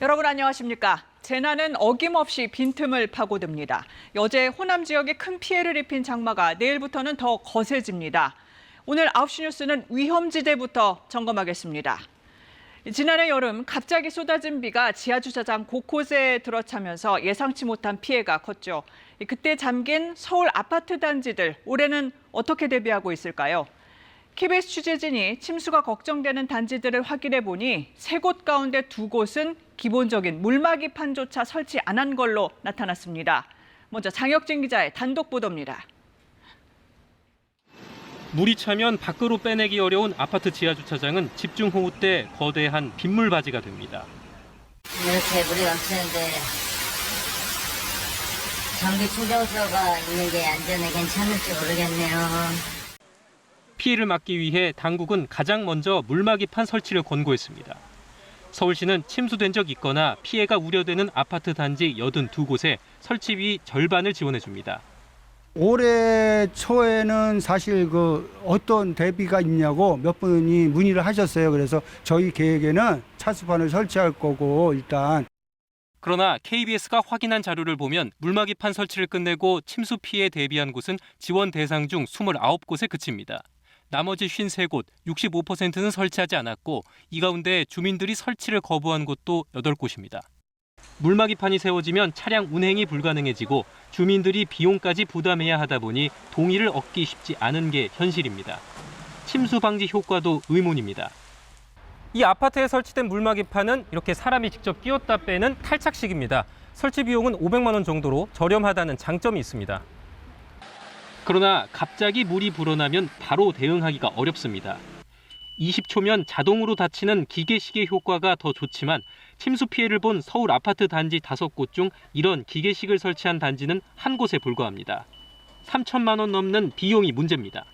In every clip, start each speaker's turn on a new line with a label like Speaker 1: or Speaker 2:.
Speaker 1: 여러분 안녕하십니까? 재난은 어김없이 빈틈을 파고듭니다. 여제 호남 지역에 큰 피해를 입힌 장마가 내일부터는 더 거세집니다. 오늘 9시 뉴스는 위험지대부터 점검하겠습니다. 지난해 여름 갑자기 쏟아진 비가 지하주차장 곳곳에 들어차면서 예상치 못한 피해가 컸죠. 그때 잠긴 서울 아파트 단지들, 올해는 어떻게 대비하고 있을까요? KBS 취재진이 침수가 걱정되는 단지들을 확인해 보니 3곳 가운데 2곳은 기본적인 물막이판조차 설치 안 한 걸로 나타났습니다. 먼저 장혁진 기자의 단독 보도입니다.
Speaker 2: 물이 차면 밖으로 빼내기 어려운 아파트 지하주차장은 집중호우 때 거대한 빗물바지가 됩니다.
Speaker 3: 이렇게 물이 넘치는데 전기 충전소가 있는 게 안전에 괜찮을지 모르겠네요.
Speaker 2: 피해를 막기 위해 당국은 가장 먼저 물막이판 설치를 권고했습니다. 서울시는 침수된 적 있거나 피해가 우려되는 아파트 단지 82곳에 설치비 절반을 지원해 줍니다.
Speaker 4: 올해 초에는 사실 어떤 대비가 있냐고 몇 분이 문의를 하셨어요. 그래서 저희 계획에는 차수판을 설치할 거고 일단.
Speaker 2: 그러나 KBS가 확인한 자료를 보면 물막이판 설치를 끝내고 침수 피해 대비한 곳은 지원 대상 중 29곳에 그칩니다. 나머지 53곳, 65%는 설치하지 않았고 이 가운데 주민들이 설치를 거부한 곳도 8곳입니다. 물막이판이 세워지면 차량 운행이 불가능해지고 주민들이 비용까지 부담해야 하다 보니 동의를 얻기 쉽지 않은 게 현실입니다. 침수 방지 효과도 의문입니다. 이 아파트에 설치된 물막이판은 이렇게 사람이 직접 끼웠다 빼는 탈착식입니다. 설치 비용은 500만 원 정도로 저렴하다는 장점이 있습니다. 그러나 갑자기 물이 불어나면 바로 대응하기가 어렵습니다. 20초면 자동으로 닫히는 기계식의 효과가 더 좋지만 침수 피해를 본 서울 아파트 단지 5곳 중 이런 기계식을 설치한 단지는 한 곳에 불과합니다. 3천만 원 넘는 비용이 문제입니다.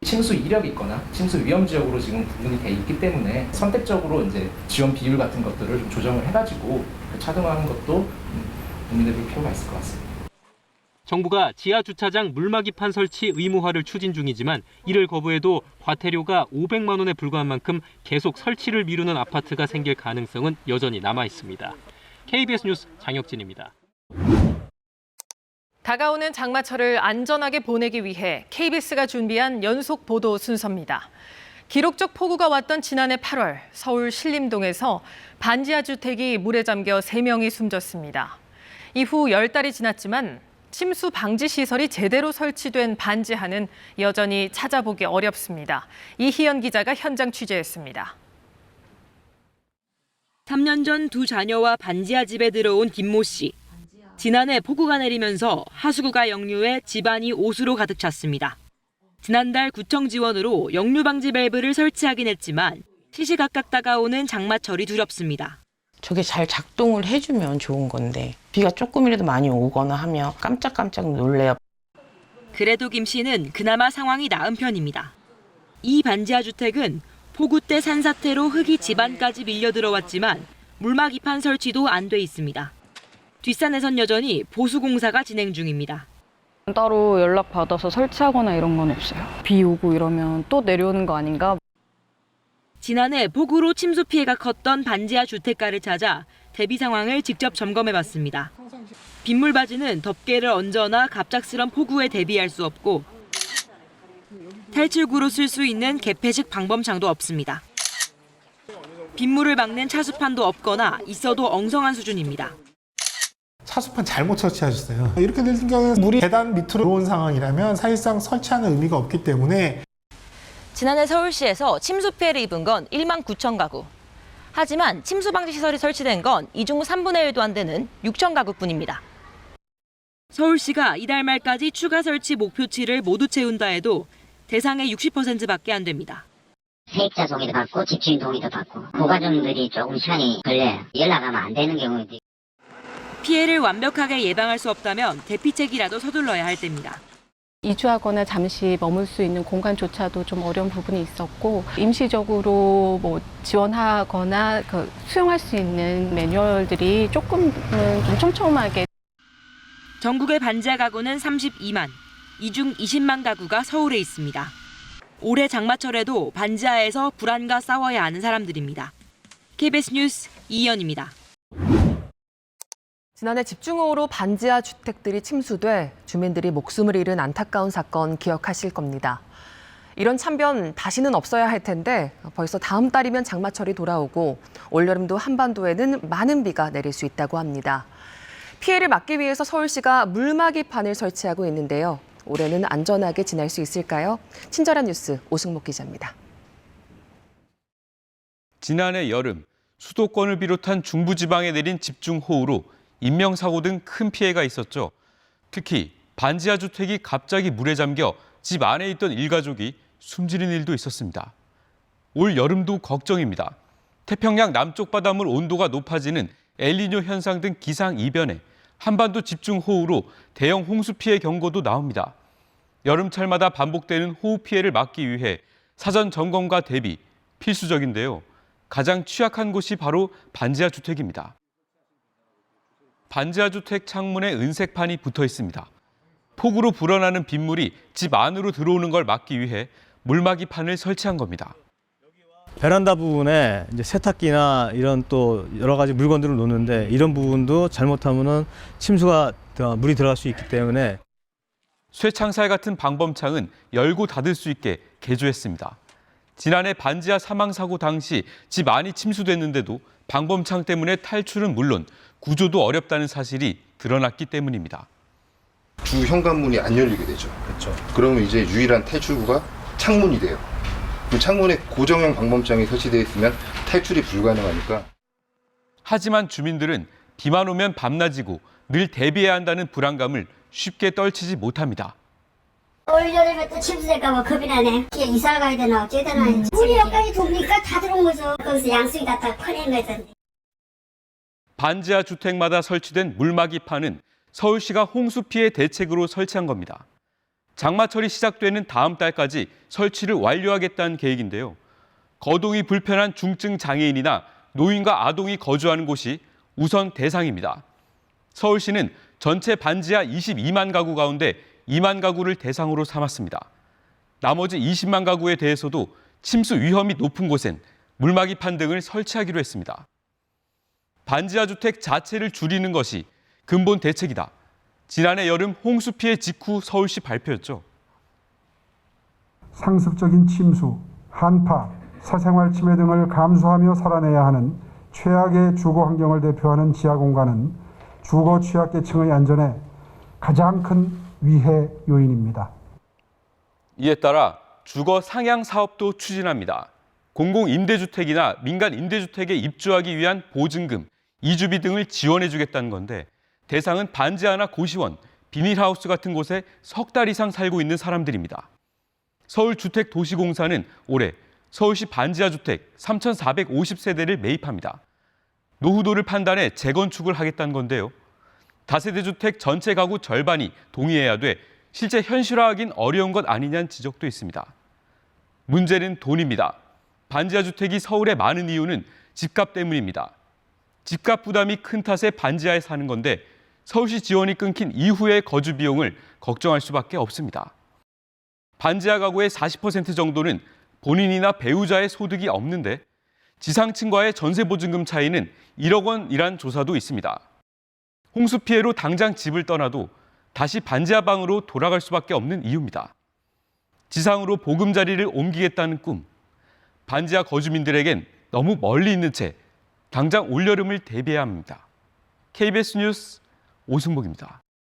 Speaker 5: 침수 이력이 있거나 침수 위험 지역으로 지금 구분이 돼 있기 때문에 선택적으로 이제 지원 비율 같은 것들을 좀 조정을 해가지고 차등화하는 것도 고민해 볼 필요가 있을 것 같습니다.
Speaker 2: 정부가 지하주차장 물막이판 설치 의무화를 추진 중이지만 이를 거부해도 과태료가 500만 원에 불과한 만큼 계속 설치를 미루는 아파트가 생길 가능성은 여전히 남아 있습니다. KBS 뉴스 장혁진입니다.
Speaker 6: 다가오는 장마철을 안전하게 보내기 위해 KBS가 준비한 연속 보도 순서입니다. 기록적 폭우가 왔던 지난해 8월 서울 신림동에서 반지하 주택이 물에 잠겨 3명이 숨졌습니다. 이후 10달이 지났지만 침수 방지 시설이 제대로 설치된 반지하는 여전히 찾아보기 어렵습니다. 이희연 기자가 현장 취재했습니다.
Speaker 7: 3년 전 2 자녀와 반지하 집에 들어온 김모 씨. 지난해 폭우가 내리면서 하수구가 역류해 집안이 옷으로 가득 찼습니다. 지난달 구청 지원으로 역류 방지 밸브를 설치하긴 했지만 시시각각 다가오는 장마철이 두렵습니다.
Speaker 8: 저게 잘 작동을 해주면 좋은 건데 비가 조금이라도 많이 오거나 하면 깜짝깜짝 놀래요.
Speaker 7: 그래도 김 씨는 그나마 상황이 나은 편입니다. 이 반지하 주택은 폭우 때 산사태로 흙이 집안까지 밀려 들어왔지만 물막이판 설치도 안 돼 있습니다. 뒷산에선 여전히 보수 공사가 진행 중입니다.
Speaker 9: 따로 연락받아서 설치하거나 이런 건 없어요. 비 오고 이러면 또 내려오는 거 아닌가?
Speaker 7: 지난해 폭우로 침수 피해가 컸던 반지하 주택가를 찾아 대비 상황을 직접 점검해봤습니다. 빗물바지는 덮개를 얹거나 갑작스런 폭우에 대비할 수 없고 탈출구로 쓸 수 있는 개폐식 방범창도 없습니다. 빗물을 막는 차수판도 없거나 있어도 엉성한 수준입니다.
Speaker 10: 차수판 잘못 설치하셨어요. 이렇게 될 경우에는 물이 계단 밑으로 들어온 상황이라면 사실상 설치하는 의미가 없기 때문에.
Speaker 7: 지난해 서울시에서 침수 피해를 입은 건 1만 9천 가구. 하지만 침수 방지 시설이 설치된 건 이 중 3분의 1도 안 되는 6천 가구뿐입니다. 서울시가 이달 말까지 추가 설치 목표치를 모두 채운다 해도 대상의 60%밖에 안 됩니다.
Speaker 3: 세입자 동의도 받고 집주인 동의도 받고 고가점들이 조금 시간이 걸려요. 연락하면 안 되는 경우도.
Speaker 7: 피해를 완벽하게 예방할 수 없다면 대피책이라도 서둘러야 할 때입니다.
Speaker 9: 이주하거나 잠시 머물 수 있는 공간조차도 좀 어려운 부분이 있었고 임시적으로 지원하거나 수용할 수 있는 매뉴얼들이 조금은 좀 촘촘하게.
Speaker 7: 전국의 반지하 가구는 32만, 이 중 20만 가구가 서울에 있습니다. 올해 장마철에도 반지하에서 불안과 싸워야 하는 사람들입니다. KBS 뉴스 이희연입니다.
Speaker 11: 지난해 집중호우로 반지하 주택들이 침수돼 주민들이 목숨을 잃은 안타까운 사건 기억하실 겁니다. 이런 참변 다시는 없어야 할 텐데 벌써 다음 달이면 장마철이 돌아오고 올여름도 한반도에는 많은 비가 내릴 수 있다고 합니다. 피해를 막기 위해서 서울시가 물막이판을 설치하고 있는데요. 올해는 안전하게 지날 수 있을까요? 친절한 뉴스 오승목 기자입니다.
Speaker 12: 지난해 여름 수도권을 비롯한 중부지방에 내린 집중호우로 인명사고 등 큰 피해가 있었죠. 특히 반지하 주택이 갑자기 물에 잠겨 집 안에 있던 일가족이 숨지는 일도 있었습니다. 올 여름도 걱정입니다. 태평양 남쪽 바닷물 온도가 높아지는 엘니뇨 현상 등 기상 이변에 한반도 집중호우로 대형 홍수 피해 경고도 나옵니다. 여름철마다 반복되는 호우 피해를 막기 위해 사전 점검과 대비 필수적인데요. 가장 취약한 곳이 바로 반지하 주택입니다. 반지하 주택 창문에 은색판이 붙어 있습니다. 폭우로 불어나는 빗물이 집 안으로 들어오는 걸 막기 위해 물막이판을 설치한 겁니다.
Speaker 13: 베란다 부분에 이제 세탁기나 이런 또 여러 가지 물건들을 놓는데 이런 부분도 잘못하면은 물이 들어갈 수 있기 때문에
Speaker 12: 쇠창살 같은 방범창은 열고 닫을 수 있게 개조했습니다. 지난해 반지하 사망 사고 당시 집 안이 침수됐는데도 방범창 때문에 탈출은 물론 구조도 어렵다는 사실이 드러났기 때문입니다.
Speaker 14: 주 현관문이 안 열리게 되죠. 그렇죠. 그러면 이제 유일한 탈출구가 창문이 돼요. 그 창문에 고정형 방범창이 설치되어 있으면 탈출이 불가능하니까.
Speaker 12: 하지만 주민들은 비만 오면 밤낮이고 늘 대비해야 한다는 불안감을 쉽게 떨치지 못합니다.
Speaker 15: 올여름에 또 침수될까봐 겁이 나네. 이사 가야 되나 어찌 되나. 물이 여기까지 돕니까 다 들어온 거죠. 거기서 양수기 갖다가 퍼낸 거죠.
Speaker 12: 반지하 주택마다 설치된 물막이판은 서울시가 홍수 피해 대책으로 설치한 겁니다. 장마철이 시작되는 다음 달까지 설치를 완료하겠다는 계획인데요. 거동이 불편한 중증 장애인이나 노인과 아동이 거주하는 곳이 우선 대상입니다. 서울시는 전체 반지하 22만 가구 가운데 2만 가구를 대상으로 삼았습니다. 나머지 20만 가구에 대해서도 침수 위험이 높은 곳엔 물막이판 등을 설치하기로 했습니다. 반지하 주택 자체를 줄이는 것이 근본 대책이다. 지난해 여름 홍수 피해 직후 서울시 발표였죠.
Speaker 16: 상습적인 침수, 한파, 사생활 침해 등을 감수하며 살아내야 하는 최악의 주거 환경을 대표하는 지하 공간은 주거 취약계층의 안전에 가장 큰 위해 요인입니다.
Speaker 12: 이에 따라 주거 상향 사업도 추진합니다. 공공임대주택이나 민간임대주택에 입주하기 위한 보증금, 이주비 등을 지원해주겠다는 건데 대상은 반지하나 고시원, 비닐하우스 같은 곳에 석 달 이상 살고 있는 사람들입니다. 서울주택도시공사는 올해 서울시 반지하 주택 3,450세대를 매입합니다. 노후도를 판단해 재건축을 하겠다는 건데요. 다세대 주택 전체 가구 절반이 동의해야 돼 실제 현실화하긴 어려운 것 아니냐는 지적도 있습니다. 문제는 돈입니다. 반지하 주택이 서울에 많은 이유는 집값 때문입니다. 집값 부담이 큰 탓에 반지하에 사는 건데 서울시 지원이 끊긴 이후의 거주 비용을 걱정할 수밖에 없습니다. 반지하 가구의 40% 정도는 본인이나 배우자의 소득이 없는데 지상층과의 전세보증금 차이는 1억 원이란 조사도 있습니다. 홍수 피해로 당장 집을 떠나도 다시 반지하 방으로 돌아갈 수밖에 없는 이유입니다. 지상으로 보금자리를 옮기겠다는 꿈. 반지하 거주민들에겐 너무 멀리 있는 채 당장 올여름을 대비해야 합니다. KBS 뉴스 오승복입니다.